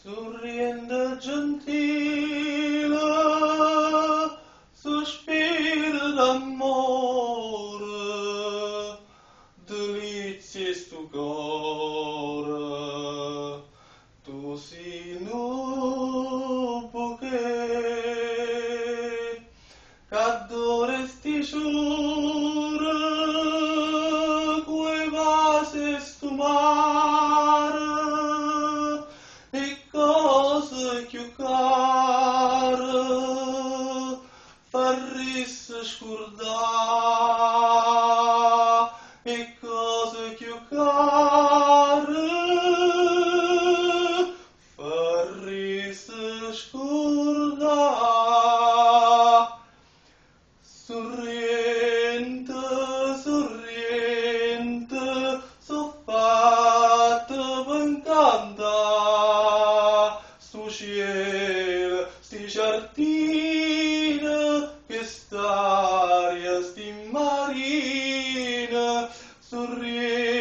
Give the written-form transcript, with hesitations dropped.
Sorriende gentile, sospira d'amore, delizie stu core, tu si nubo che cadoresti giure, quei vase stu mare, e cose più care, farrisse scordare, e cose più care, farrisse scordare. Sorriente, sorriente, so fatta ben canta, stu cielo, sti giardini, che st'aria, sti marina, sorriente.